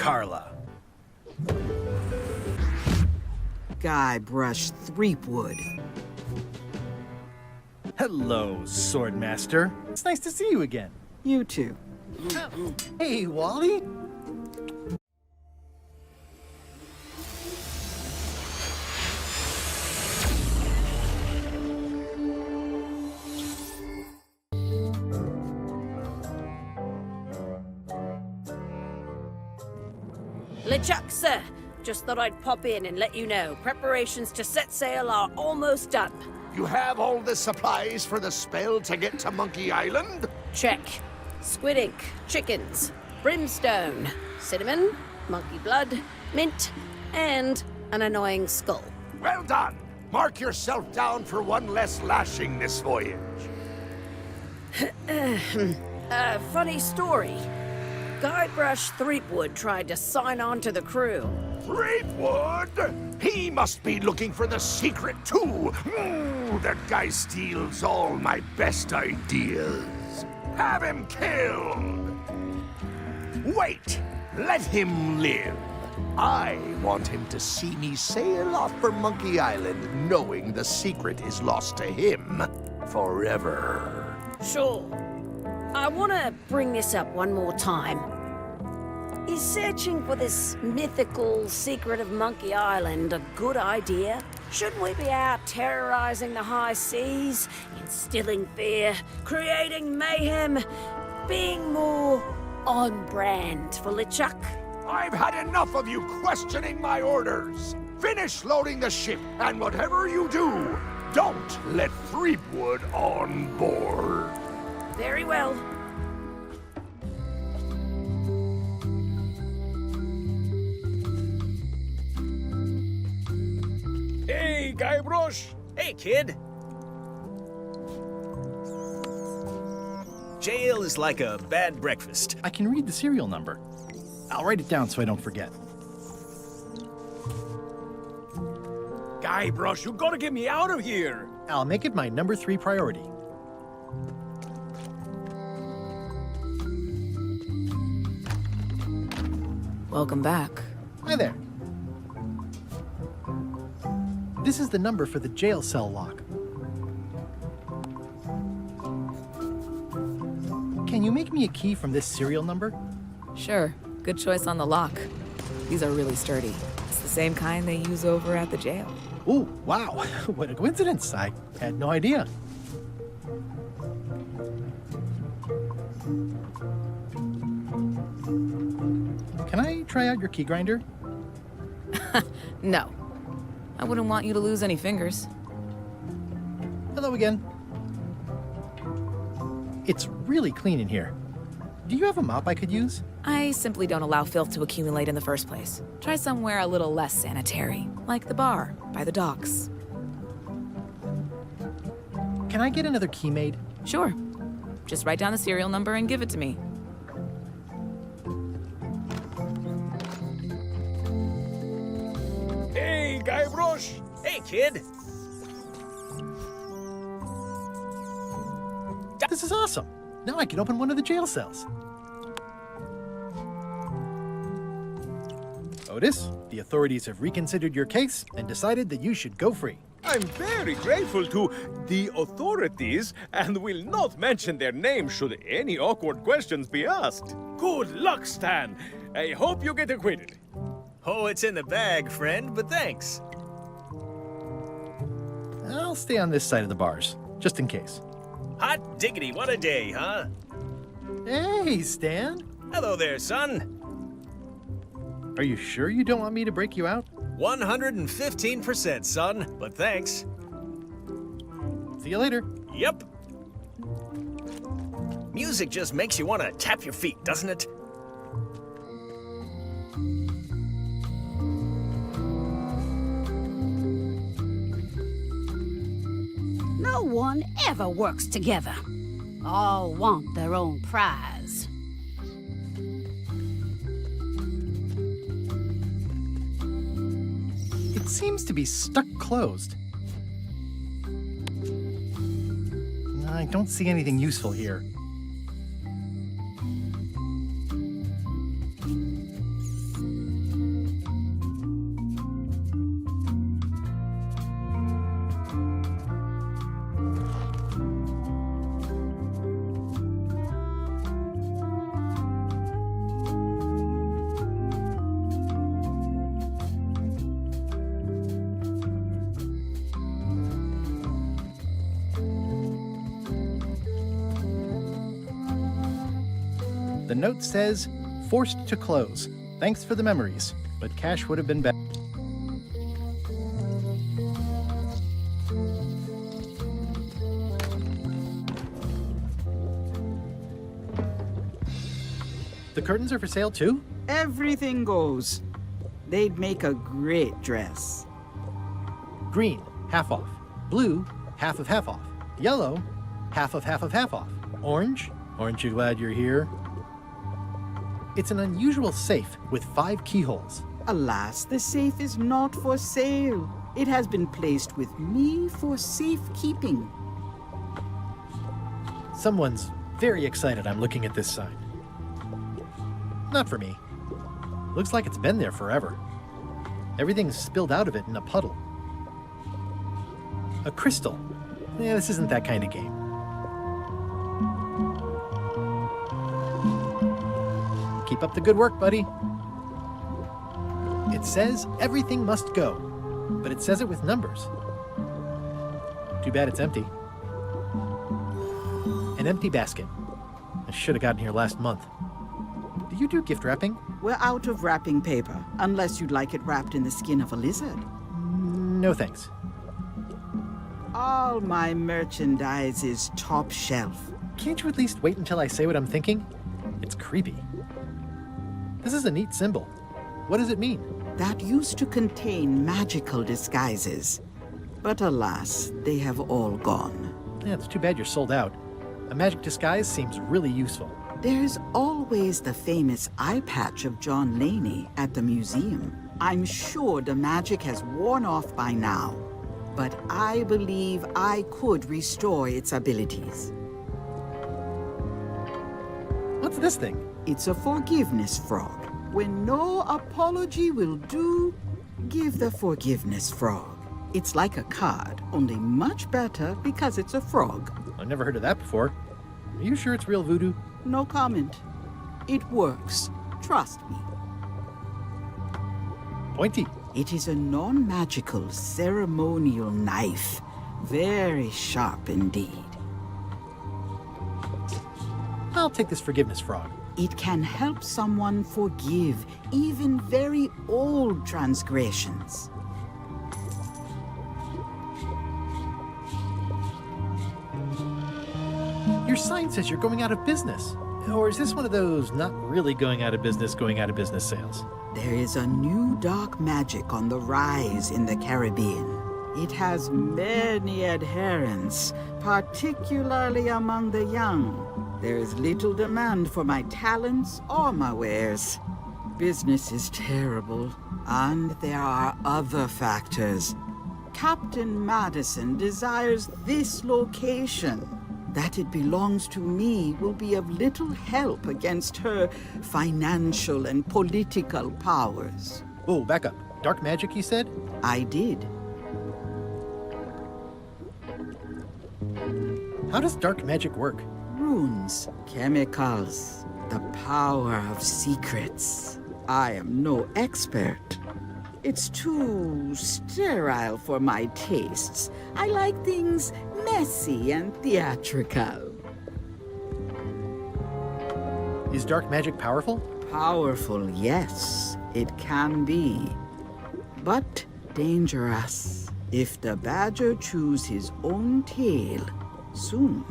Carla. Guybrush Threepwood. Hello, Swordmaster. It's nice to see you again. You too. Hey, Wally. LeChuck, sir. Just thought I'd pop in and let you know. Preparations to set sail are almost done. You have all the supplies for the spell to get to Monkey Island? Check. Squid ink, chickens, brimstone, cinnamon, monkey blood, mint, and an annoying skull. Well done! Mark yourself down for one less lashing this voyage. Funny story. Guybrush Threepwood tried to sign on to the crew. Threepwood? He must be looking for the secret, too. That guy steals all my best ideas. Have him killed! Wait! Let him live. I want him to see me sail off for Monkey Island knowing the secret is lost to him forever. Sure. I want to bring this up one more time. Is searching for this mythical secret of Monkey Island a good idea? Shouldn't we be out terrorizing the high seas, instilling fear, creating mayhem, being more on brand for LeChuck? I've had enough of you questioning my orders. Finish loading the ship, and whatever you do, don't let Threepwood on board. Very well. Hey, Guybrush! Hey, kid! Jail is like a bad breakfast. I can read the serial number. I'll write it down so I don't forget. Guybrush, you gotta get me out of here! I'll make it my number 3 priority. Welcome back. Hi there. This is the number for the jail cell lock. Can you make me a key from this serial number? Sure. Good choice on the lock. These are really sturdy. It's the same kind they use over at the jail. Ooh, wow. What a coincidence. I had no idea. Can I try out your key grinder? No. I wouldn't want you to lose any fingers. Hello again. It's really clean in here. Do you have a mop I could use? I simply don't allow filth to accumulate in the first place. Try somewhere a little less sanitary, like the bar by the docks. Can I get another key made? Sure. Just write down the serial number and give it to me. Hey, Guybrush! Hey, kid! This is awesome. Now I can open one of the jail cells. Otis, the authorities have reconsidered your case and decided that you should go free. I'm very grateful to the authorities and will not mention their name should any awkward questions be asked. Good luck, Stan. I hope you get acquitted. Oh, it's in the bag, friend, but thanks. I'll stay on this side of the bars, just in case. Hot diggity, what a day, huh? Hey, Stan. Hello there, son. Are you sure you don't want me to break you out? 115%, son, but thanks. See you later. Yep. Music just makes you want to tap your feet, doesn't it? No one ever works together. All want their own prize. It seems to be stuck closed. I don't see anything useful here. The note says, forced to close. Thanks for the memories, but cash would have been better. The curtains are for sale too? Everything goes. They'd make a great dress. Green, half off. Blue, half of half off. Yellow, half of half of half off. Orange, aren't you glad you're here? It's an unusual safe with 5 keyholes. Alas, the safe is not for sale. It has been placed with me for safekeeping. Someone's very excited I'm looking at this sign. Not for me. Looks like it's been there forever. Everything's spilled out of it in a puddle. A crystal. Yeah, this isn't that kind of game. Keep up the good work, buddy. It says everything must go, but it says it with numbers. Too bad it's empty. An empty basket. I should have gotten here last month. Do you do gift wrapping? We're out of wrapping paper, unless you'd like it wrapped in the skin of a lizard. No thanks. All my merchandise is top shelf. Can't you at least wait until I say what I'm thinking? It's creepy. This is a neat symbol. What does it mean? That used to contain magical disguises. But alas, they have all gone. Yeah, it's too bad you're sold out. A magic disguise seems really useful. There's always the famous eye patch of John Laney at the museum. I'm sure the magic has worn off by now, but I believe I could restore its abilities. What's this thing? It's a forgiveness frog. When no apology will do, give the forgiveness frog. It's like a card, only much better because it's a frog. I've never heard of that before. Are you sure it's real voodoo? No comment. It works. Trust me. Pointy. It is a non-magical ceremonial knife. Very sharp indeed. I'll take this forgiveness frog. It can help someone forgive even very old transgressions. Your sign says you're going out of business. Or is this one of those not really going out of business sales? There is a new dark magic on the rise in the Caribbean. It has many adherents, particularly among the young. There is little demand for my talents or my wares. Business is terrible, and there are other factors. Captain Madison desires this location. That it belongs to me will be of little help against her financial and political powers. Whoa, back up. Dark magic, you said? I did. How does dark magic work? Runes, chemicals, the power of secrets. I am no expert. It's too sterile for my tastes. I like things messy and theatrical. Is dark magic powerful? Powerful, yes, it can be. But dangerous. If the badger chews his own tail, soon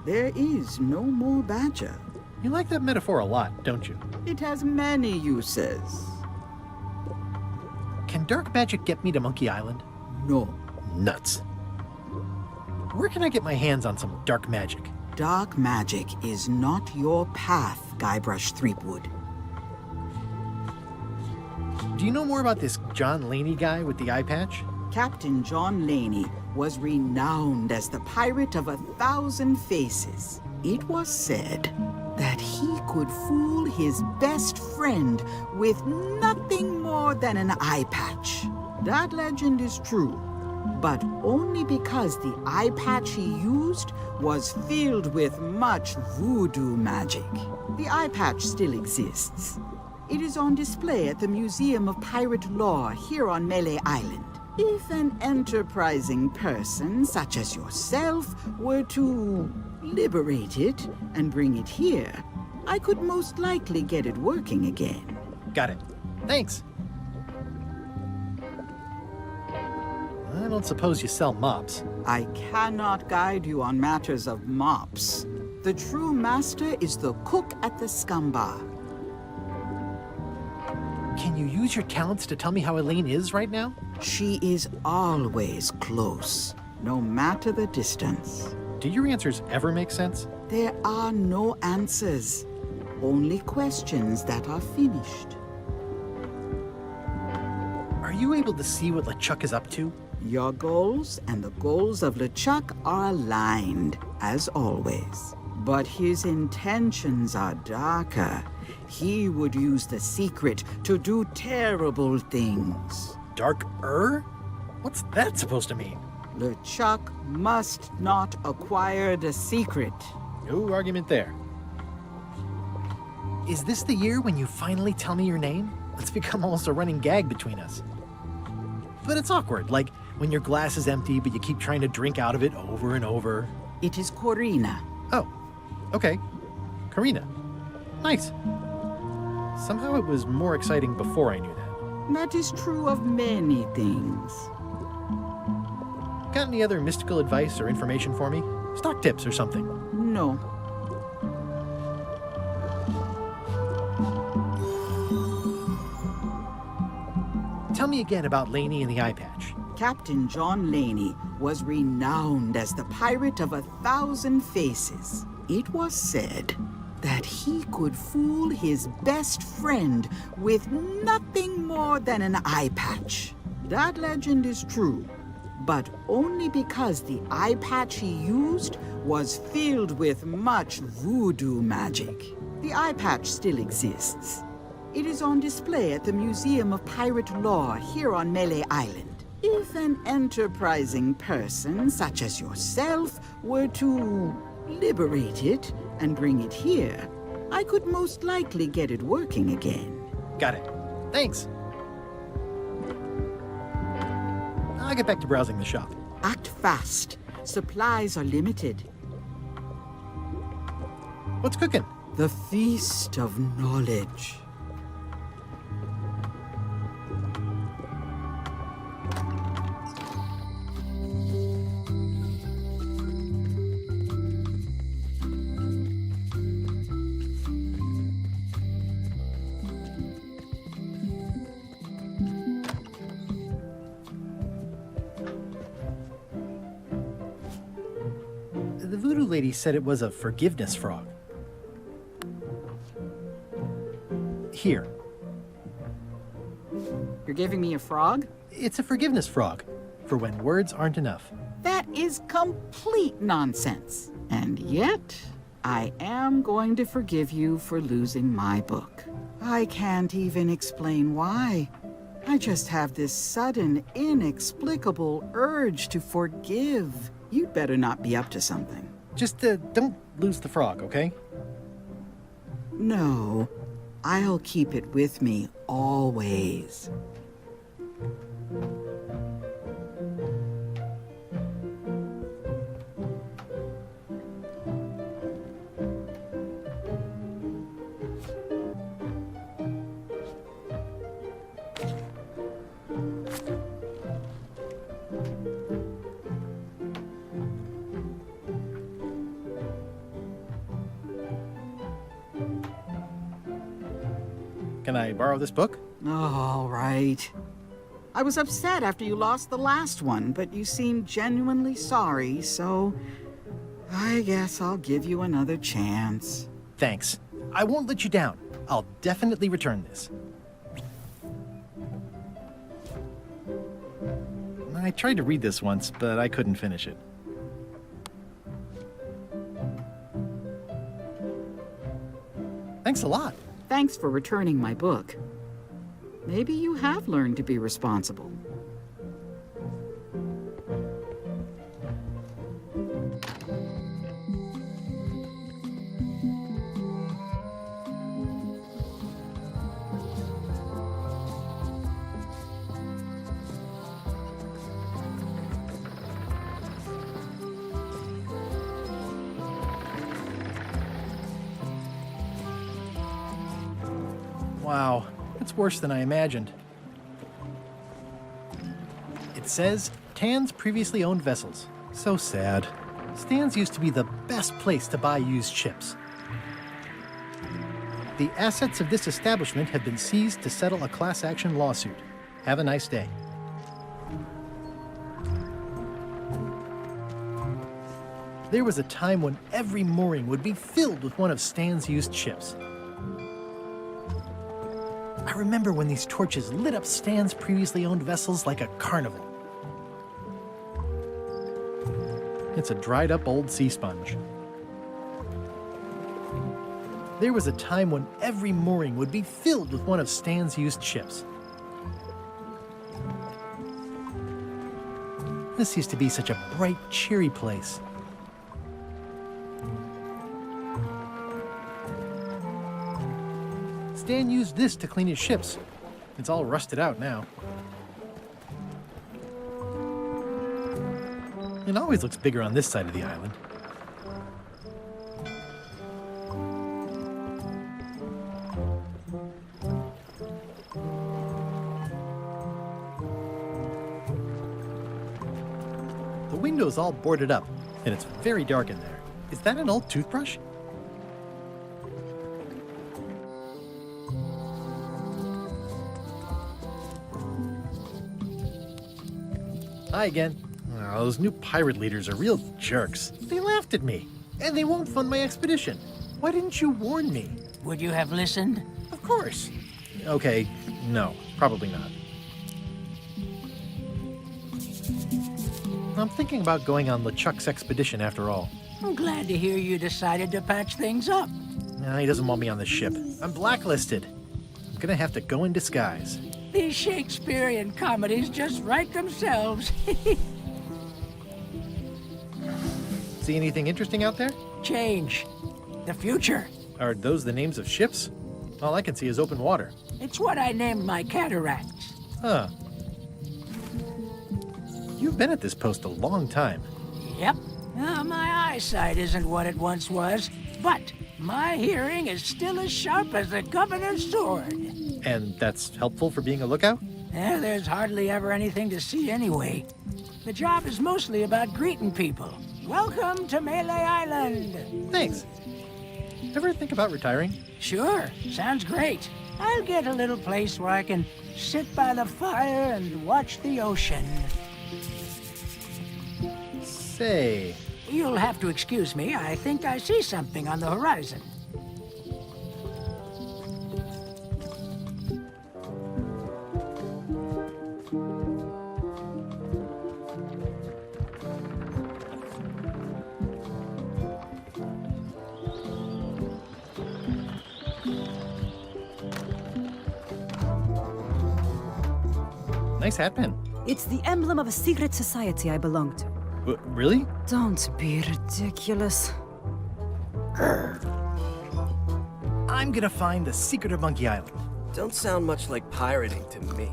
there is no more badger. You like that metaphor a lot, don't you? It has many uses. Can dark magic get me to Monkey Island? No. Nuts. Where can I get my hands on some dark magic? Dark magic is not your path, Guybrush Threepwood. Do you know more about this John Laney guy with the eye patch? Captain John Laney was renowned as the pirate of 1,000 faces. It was said that he could fool his best friend with nothing more than an eye patch. That legend is true, but only because the eye patch he used was filled with much voodoo magic. The eye patch still exists. It is on display at the Museum of Pirate Lore here on Melee Island. If an enterprising person, such as yourself, were to liberate it and bring it here, I could most likely get it working again. Got it. Thanks. I don't suppose you sell mops. I cannot guide you on matters of mops. The true master is the cook at the scum bar. Can you use your talents to tell me how Elaine is right now? She is always close, no matter the distance. Do your answers ever make sense? There are no answers, only questions that are finished. Are you able to see what LeChuck is up to? Your goals and the goals of LeChuck are aligned, as always. But his intentions are darker. He would use the secret to do terrible things. Dark-er? What's that supposed to mean? LeChuck must not acquire the secret. No argument there. Is this the year when you finally tell me your name? It's become almost a running gag between us. But it's awkward, like when your glass is empty but you keep trying to drink out of it over and over. It is Corina. Oh, okay. Karina. Nice. Somehow it was more exciting before I knew that. That is true of many things. Got any other mystical advice or information for me? Stock tips or something? No. Tell me again about Laney and the eye patch. Captain John Laney was renowned as the pirate of 1,000 faces. It was said that he could fool his best friend with nothing more than an eye patch. That legend is true, but only because the eye patch he used was filled with much voodoo magic. The eye patch still exists. It is on display at the Museum of Pirate Lore here on Melee Island. If an enterprising person such as yourself were to liberate it and bring it here, I could most likely get it working again. Got it. Thanks. I'll get back to browsing the shop. Act fast. Supplies are limited. What's cooking? The Feast of Knowledge. The voodoo lady said it was a forgiveness frog. Here. You're giving me a frog? It's a forgiveness frog, for when words aren't enough. That is complete nonsense. And yet, I am going to forgive you for losing my book. I can't even explain why. I just have this sudden, inexplicable urge to forgive. You'd better not be up to something. Just don't lose the frog, okay? No, I'll keep it with me always. Can I borrow this book? All right. I was upset after you lost the last one, but you seemed genuinely sorry, so I guess I'll give you another chance. Thanks. I won't let you down. I'll definitely return this. I tried to read this once, but I couldn't finish it. Thanks a lot. Thanks for returning my book. Maybe you have learned to be responsible. Wow, it's worse than I imagined. It says, Tan's previously owned vessels. So sad. Stan's used to be the best place to buy used ships. The assets of this establishment have been seized to settle a class action lawsuit. Have a nice day. There was a time when every mooring would be filled with one of Stan's used ships. I remember when these torches lit up Stan's previously owned vessels like a carnival. It's a dried up old sea sponge. There was a time when every mooring would be filled with one of Stan's used ships. This used to be such a bright, cheery place. Stan used this to clean his ships. It's all rusted out now. It always looks bigger on this side of the island. The window's all boarded up, and it's very dark in there. Is that an old toothbrush? Hi again. Oh, those new pirate leaders are real jerks. They laughed at me, and they won't fund my expedition. Why didn't you warn me? Would you have listened? Of course. Okay, no, probably not. I'm thinking about going on LeChuck's expedition after all. I'm glad to hear you decided to patch things up. Nah, he doesn't want me on the ship. I'm blacklisted. I'm gonna have to go in disguise. These Shakespearean comedies just write themselves. See anything interesting out there? Change. The future. Are those the names of ships? All I can see is open water. It's what I named my cataracts. Huh. You've been at this post a long time. Yep. My eyesight isn't what it once was, but my hearing is still as sharp as the governor's sword. And that's helpful for being a lookout? There's hardly ever anything to see anyway. The job is mostly about greeting people. Welcome to Melee Island. Thanks. Ever think about retiring? Sure, sounds great. I'll get a little place where I can sit by the fire and watch the ocean. Say, You'll have to excuse me. I think I see something on the horizon. nice hat pin. It's the emblem of a secret society I belong to. Really? Don't be ridiculous. I'm gonna find the secret of Monkey Island. Don't sound much like pirating to me.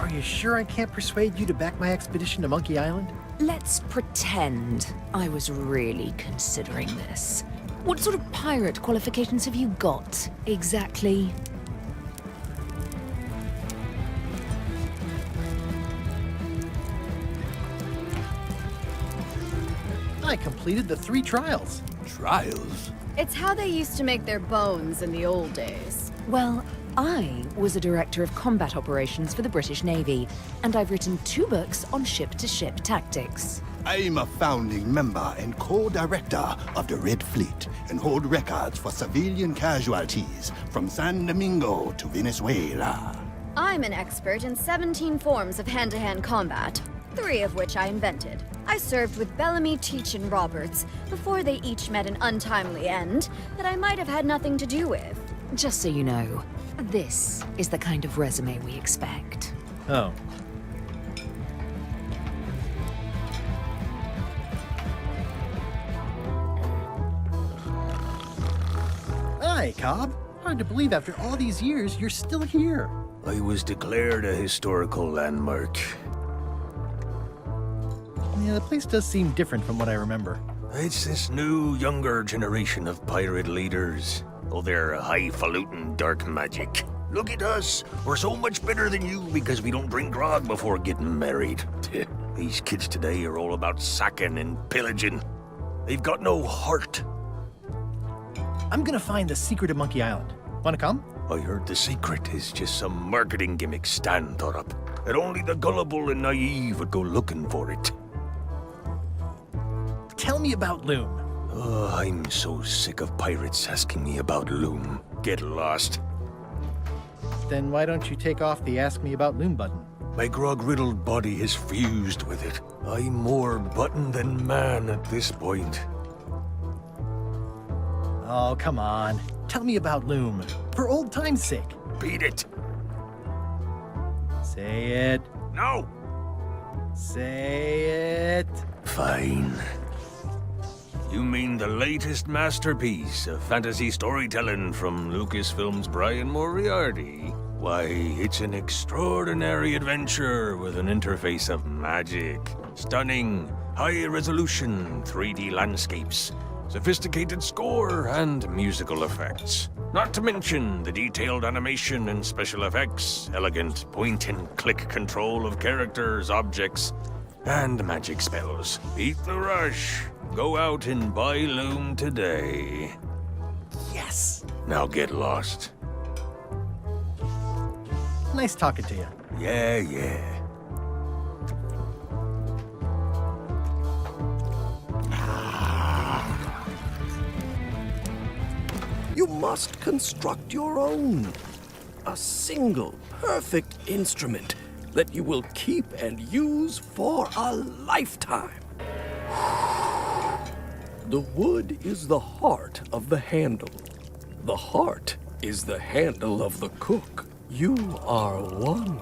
Are you sure I can't persuade you to back my expedition to Monkey Island? Let's pretend I was really considering this. What sort of pirate qualifications have you got, exactly? I completed the 3 trials. Trials? It's how they used to make their bones in the old days. Well, I was a director of combat operations for the British Navy, and I've written 2 books on ship-to-ship tactics. I'm a founding member and co-director of the Red Fleet and hold records for civilian casualties from San Domingo to Venezuela. I'm an expert in 17 forms of hand-to-hand combat, 3 of which I invented. I served with Bellamy, Teach, and Roberts before they each met an untimely end that I might have had nothing to do with. Just so you know, this is the kind of resume we expect. Oh. Hi, Cobb. Hard to believe after all these years you're still here. I was declared a historical landmark. Yeah, the place does seem different from what I remember. It's this new, younger generation of pirate leaders. Oh, they're highfalutin dark magic. Look at us. We're so much better than you because we don't drink grog before getting married. These kids today are all about sacking and pillaging. They've got no heart. I'm gonna find the secret of Monkey Island. Wanna come? I heard the secret is just some marketing gimmick Stan thought up. That only the gullible and naive would go looking for it. Tell me about Loom. Oh, I'm so sick of pirates asking me about Loom. Get lost. Then why don't you take off the Ask Me About Loom button? My grog-riddled body has fused with it. I'm more button than man at this point. Oh, come on. Tell me about Loom. For old time's sake. Beat it. Say it. No. Say it. Fine. You mean the latest masterpiece of fantasy storytelling from Lucasfilm's Brian Moriarty? Why, it's an extraordinary adventure with an interface of magic, stunning, high-resolution 3D landscapes, sophisticated score, and musical effects. Not to mention the detailed animation and special effects, elegant point-and-click control of characters, objects, and magic spells. Beat the rush. Go out and buy Loom today. Yes. Now get lost. Nice talking to you. Yeah. You must construct your own. A single, perfect instrument that you will keep and use for a lifetime. The wood is the heart of the handle. The heart is the handle of the cook. You are one